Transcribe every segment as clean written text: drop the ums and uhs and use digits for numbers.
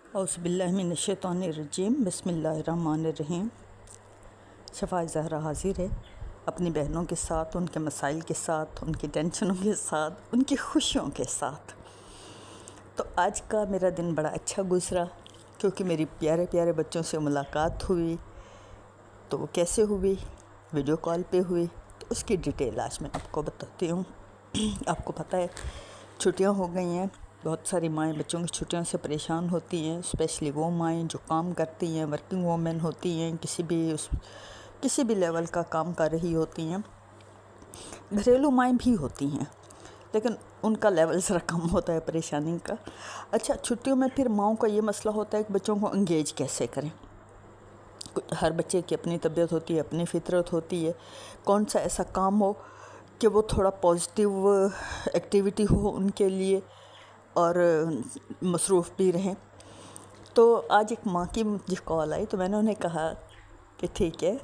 اعوذ باللہ من الشیطان الرجیم، بسم اللہ الرحمن الرحیم۔ شفاء زہرا حاضر ہے اپنی بہنوں کے ساتھ، ان کے مسائل کے ساتھ، ان کی ٹینشنوں کے ساتھ، ان کی خوشیوں کے ساتھ۔ تو آج کا میرا دن بڑا اچھا گزرا کیونکہ میری پیارے پیارے بچوں سے ملاقات ہوئی۔ تو وہ کیسے ہوئی؟ ویڈیو کال پہ ہوئی۔ تو اس کی ڈیٹیل آج میں آپ کو بتاتی ہوں۔ آپ کو پتہ ہے چھٹیاں ہو گئی ہیں، بہت ساری مائیں بچوں کی چھٹیوں سے پریشان ہوتی ہیں، اسپیشلی وہ مائیں جو کام کرتی ہیں، ورکنگ وومن ہوتی ہیں، کسی بھی لیول کا کام کر رہی ہوتی ہیں۔ گھریلو مائیں بھی ہوتی ہیں لیکن ان کا لیول ذرا کم ہوتا ہے پریشانی کا۔ اچھا، چھٹیوں میں پھر ماؤں کا یہ مسئلہ ہوتا ہے کہ بچوں کو انگیج کیسے کریں۔ ہر بچے کی اپنی طبیعت ہوتی ہے، اپنی فطرت ہوتی ہے، کون سا ایسا کام ہو کہ وہ تھوڑا پازیٹیو ایکٹیویٹی ہو ان کے لیے اور مصروف بھی رہیں۔ تو آج ایک ماں کی مجھے کال آئی تو میں نے انہیں کہا کہ ٹھیک ہے،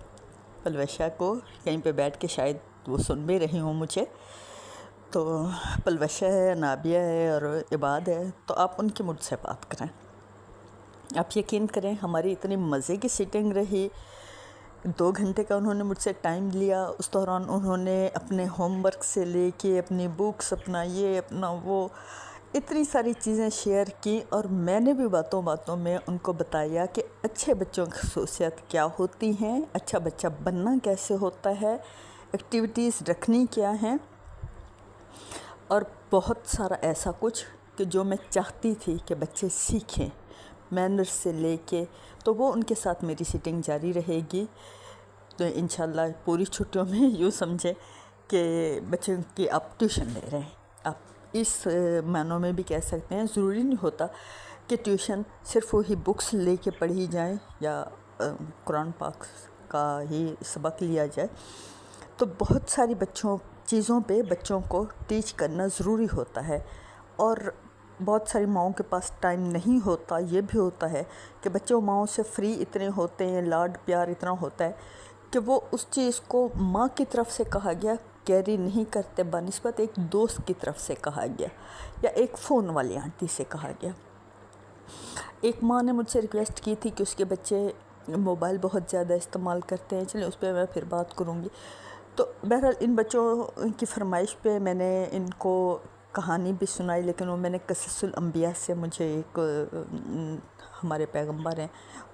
پلوشا کو کہیں پہ بیٹھ کے شاید وہ سن بھی رہی ہوں مجھے، تو پلوشا ہے، نابیہ ہے اور عباد ہے، تو آپ ان کی مجھ سے بات کریں۔ آپ یقین کریں ہماری اتنی مزے کی سیٹنگ رہی، 2 گھنٹے کا انہوں نے مجھ سے ٹائم لیا۔ اس دوران انہوں نے اپنے ہوم ورک سے لے کے اپنی بکس، اپنا یہ اپنا وہ، اتنی ساری چیزیں شیئر کی، اور میں نے بھی باتوں باتوں میں ان کو بتایا کہ اچھے بچوں کی خصوصیت کیا ہوتی ہیں، اچھا بچہ بننا کیسے ہوتا ہے، ایکٹیویٹیز رکھنی کیا ہیں، اور بہت سارا ایسا کچھ کہ جو میں چاہتی تھی کہ بچے سیکھیں، مینرز سے لے کے۔ تو وہ ان کے ساتھ میری سیٹنگ جاری رہے گی۔ تو انشاءاللہ پوری چھٹیوں میں یوں سمجھے کہ بچوں کی آپ ٹیوشن لے رہے ہیں۔ آپ اس معنوں میں بھی کہہ سکتے ہیں، ضروری نہیں ہوتا کہ ٹیوشن صرف وہی بکس لے کے پڑھی جائیں یا قرآن پاک کا ہی سبق لیا جائے۔ تو بہت ساری چیزوں پہ بچوں کو ٹیچ کرنا ضروری ہوتا ہے، اور بہت ساری ماؤں کے پاس ٹائم نہیں ہوتا۔ یہ بھی ہوتا ہے کہ بچوں ماؤں سے فری اتنے ہوتے ہیں، لاڈ پیار اتنا ہوتا ہے کہ وہ اس چیز کو ماں کی طرف سے کہا گیا کیری نہیں کرتے، بنسبت ایک دوست کی طرف سے کہا گیا یا ایک فون والی آنٹی سے کہا گیا۔ ایک ماں نے مجھ سے ریکویسٹ کی تھی کہ اس کے بچے موبائل بہت زیادہ استعمال کرتے ہیں، چلیں اس پہ میں پھر بات کروں گی۔ تو بہرحال ان بچوں کی فرمائش پہ میں نے ان کو کہانی بھی سنائی، لیکن وہ میں نے قصص الانبیاء سے، مجھے ایک ہمارے پیغمبر ہیں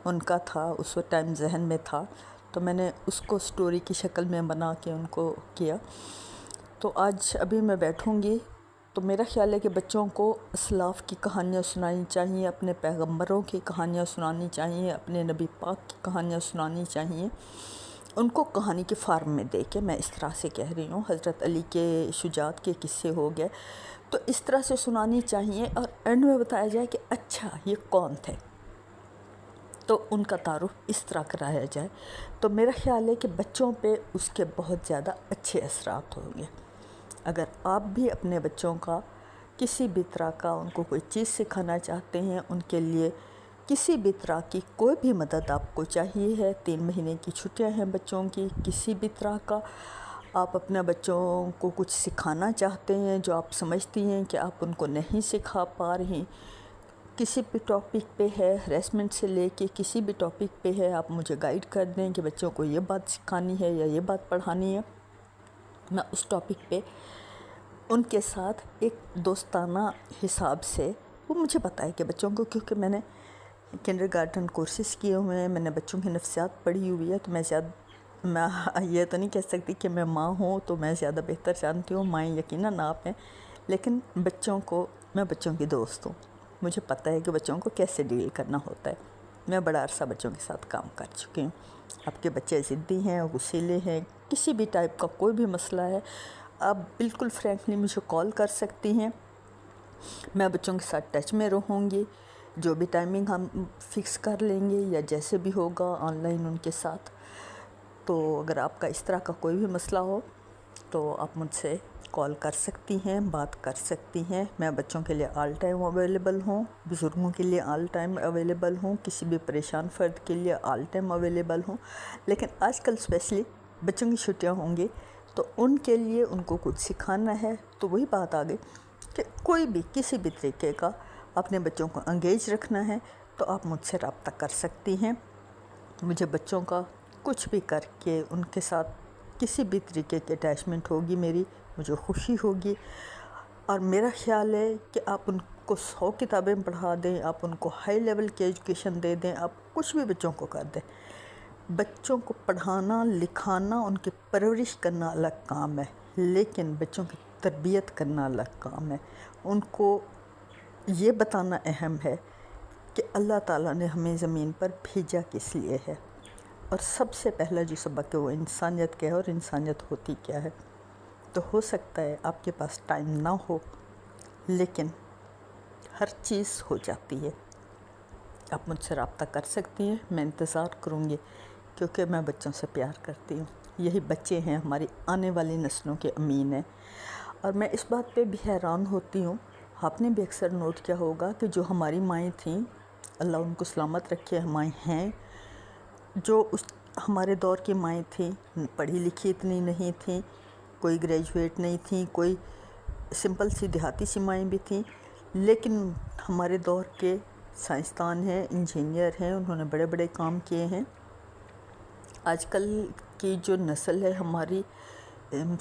ان کا تھا، اس وقت ٹائم ذہن میں تھا، تو میں نے اس کو سٹوری کی شکل میں بنا کے ان کو کیا۔ تو آج ابھی میں بیٹھوں گی تو میرا خیال ہے کہ بچوں کو اسلاف کی کہانیاں سنانی چاہیے، اپنے پیغمبروں کی کہانیاں سنانی چاہیے، اپنے نبی پاک کی کہانیاں سنانی چاہیے، ان کو کہانی کے فارم میں دے کے۔ میں اس طرح سے کہہ رہی ہوں، حضرت علی کے شجاعت کے قصے ہو گئے تو اس طرح سے سنانی چاہیے، اور اینڈ میں بتایا جائے کہ اچھا یہ کون تھے، تو ان کا تعارف اس طرح کرایا جائے۔ تو میرا خیال ہے کہ بچوں پہ اس کے بہت زیادہ اچھے اثرات ہوں گے۔ اگر آپ بھی اپنے بچوں کا کسی بھی طرح کا ان کو کوئی چیز سکھانا چاہتے ہیں، ان کے لیے کسی بھی طرح کی کوئی بھی مدد آپ کو چاہیے ہے، 3 مہینے کی چھٹیاں ہیں بچوں کی، کسی بھی طرح کا آپ اپنے بچوں کو کچھ سکھانا چاہتے ہیں جو آپ سمجھتی ہیں کہ آپ ان کو نہیں سکھا پا رہی، کسی بھی ٹاپک پہ ہے، ہریسمنٹ سے لے کے کسی بھی ٹاپک پہ ہے، آپ مجھے گائیڈ کر دیں کہ بچوں کو یہ بات سکھانی ہے یا یہ بات پڑھانی ہے۔ میں اس ٹاپک پہ ان کے ساتھ ایک دوستانہ حساب سے، وہ مجھے پتہ ہے کہ بچوں کو، کیونکہ میں نے کنڈر گارڈن کورسز کیے ہوئے ہیں، میں نے بچوں کی نفسیات پڑھی ہوئی ہے، تو میں یہ تو نہیں کہہ سکتی کہ میں ماں ہوں تو میں زیادہ بہتر جانتی ہوں، مائیں یقیناً آپ ہیں، لیکن میں بچوں کی دوست ہوں، مجھے پتہ ہے کہ بچوں کو کیسے ڈیل کرنا ہوتا ہے۔ میں بڑا عرصہ بچوں کے ساتھ کام کر چکی ہوں۔ آپ کے بچے ضدی ہیں، غصیلے ہیں، کسی بھی ٹائپ کا کوئی بھی مسئلہ ہے، آپ بالکل فرینکلی مجھے کال کر سکتی ہیں، میں بچوں کے ساتھ ٹچ میں رہوں گی، جو بھی ٹائمنگ ہم فکس کر لیں گے یا جیسے بھی ہوگا آن لائن ان کے ساتھ۔ تو اگر آپ کا اس طرح کا کوئی بھی مسئلہ ہو تو آپ مجھ سے کال کر سکتی ہیں، بات کر سکتی ہیں۔ میں بچوں کے لیے آل ٹائم اویلیبل ہوں، بزرگوں کے لیے آل ٹائم اویلیبل ہوں، کسی بھی پریشان فرد کے لیے آل ٹائم اویلیبل ہوں۔ لیکن آج کل اسپیشلی بچوں کی چھٹیاں ہوں گی تو ان کے لیے ان کو کچھ سکھانا ہے، تو وہی بات آ گئی کہ کوئی بھی کسی بھی طریقے کا اپنے بچوں کو انگیج رکھنا ہے تو آپ مجھ سے رابطہ کر سکتی ہیں۔ مجھے بچوں کا کچھ بھی کر کے ان کے ساتھ کسی بھی طریقے کی اٹیچمنٹ ہوگی میری، مجھے خوشی ہوگی، اور میرا خیال ہے کہ آپ ان کو 100 کتابیں پڑھا دیں، آپ ان کو ہائی لیول کی ایجوکیشن دے دیں، آپ کچھ بھی بچوں کو کر دیں، بچوں کو پڑھانا لکھانا ان کی پرورش کرنا الگ کام ہے، لیکن بچوں کی تربیت کرنا الگ کام ہے۔ ان کو یہ بتانا اہم ہے کہ اللہ تعالیٰ نے ہمیں زمین پر بھیجا کس لیے ہے، اور سب سے پہلا جو سبق ہے وہ انسانیت کا ہے، اور انسانیت ہوتی کیا ہے۔ تو ہو سکتا ہے آپ کے پاس ٹائم نہ ہو، لیکن ہر چیز ہو جاتی ہے۔ آپ مجھ سے رابطہ کر سکتی ہیں، میں انتظار کروں گی، کیونکہ میں بچوں سے پیار کرتی ہوں۔ یہی بچے ہیں ہماری آنے والی نسلوں کے امین ہیں۔ اور میں اس بات پہ بھی حیران ہوتی ہوں، آپ نے بھی اکثر نوٹ کیا ہوگا کہ جو ہماری مائیں تھیں، اللہ ان کو سلامت رکھے، مائیں ہیں جو ہمارے دور کی مائیں تھیں، پڑھی لکھی اتنی نہیں تھیں، کوئی گریجویٹ نہیں تھیں، کوئی سمپل سی دیہاتی سی مائیں بھی تھیں، لیکن ہمارے دور کے سائنسدان ہیں، انجینئر ہیں، انہوں نے بڑے بڑے کام کیے ہیں۔ آج کل کی جو نسل ہے ہماری،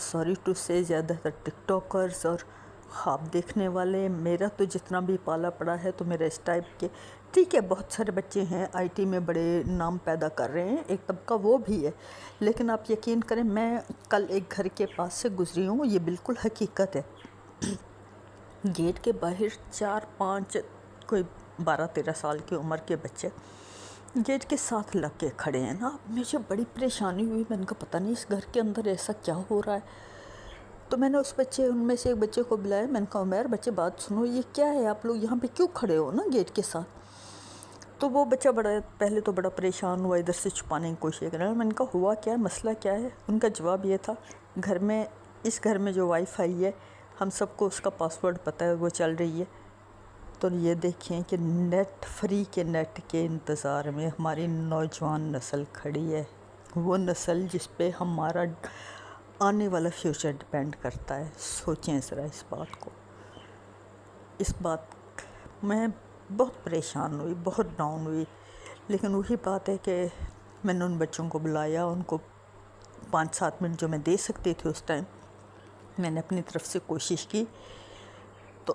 سوری ٹو سے، زیادہ تر ٹک ٹاکرز اور خواب دیکھنے والے، میرا تو جتنا بھی پالا پڑا ہے تو میرا اس ٹائپ کے، ٹھیک ہے بہت سارے بچے ہیں آئی ٹی میں بڑے نام پیدا کر رہے ہیں، ایک طبقہ وہ بھی ہے، لیکن آپ یقین کریں میں کل ایک گھر کے پاس سے گزری ہوں، یہ بالکل حقیقت ہے، گیٹ کے باہر 4-5 کوئی 12-13 سال کی عمر کے بچے گیٹ کے ساتھ لگ کے کھڑے ہیں نا، مجھے بڑی پریشانی ہوئی، میں نے کہا پتہ نہیں اس گھر کے اندر ایسا کیا ہو رہا ہے۔ تو میں نے ان میں سے ایک بچے کو بلایا، میں نے کہا عمیر بچے بات سنو، یہ کیا ہے، آپ لوگ یہاں پہ کیوں کھڑے ہو نا گیٹ کے ساتھ؟ تو وہ بچہ پہلے تو بڑا پریشان ہوا، ادھر سے چھپانے کی کوشش کر رہا ہے، میں نے کہا ہوا کیا ہے، مسئلہ کیا ہے؟ ان کا جواب یہ تھا، اس گھر میں جو وائی فائی ہے ہم سب کو اس کا پاسورڈ پتہ ہے، وہ چل رہی ہے۔ تو یہ دیکھیں کہ نیٹ کے انتظار میں ہماری نوجوان نسل کھڑی ہے، وہ نسل جس پہ ہمارا آنے والا فیوچر ڈیپینڈ کرتا ہے۔ سوچیں ذرا اس بات کو، اس بات میں بہت پریشان ہوئی، بہت ڈاؤن ہوئی، لیکن وہی بات ہے کہ میں نے ان بچوں کو بلایا، ان کو 5-7 منٹ جو میں دے سکتی تھی اس ٹائم، میں نے اپنی طرف سے کوشش کی۔ تو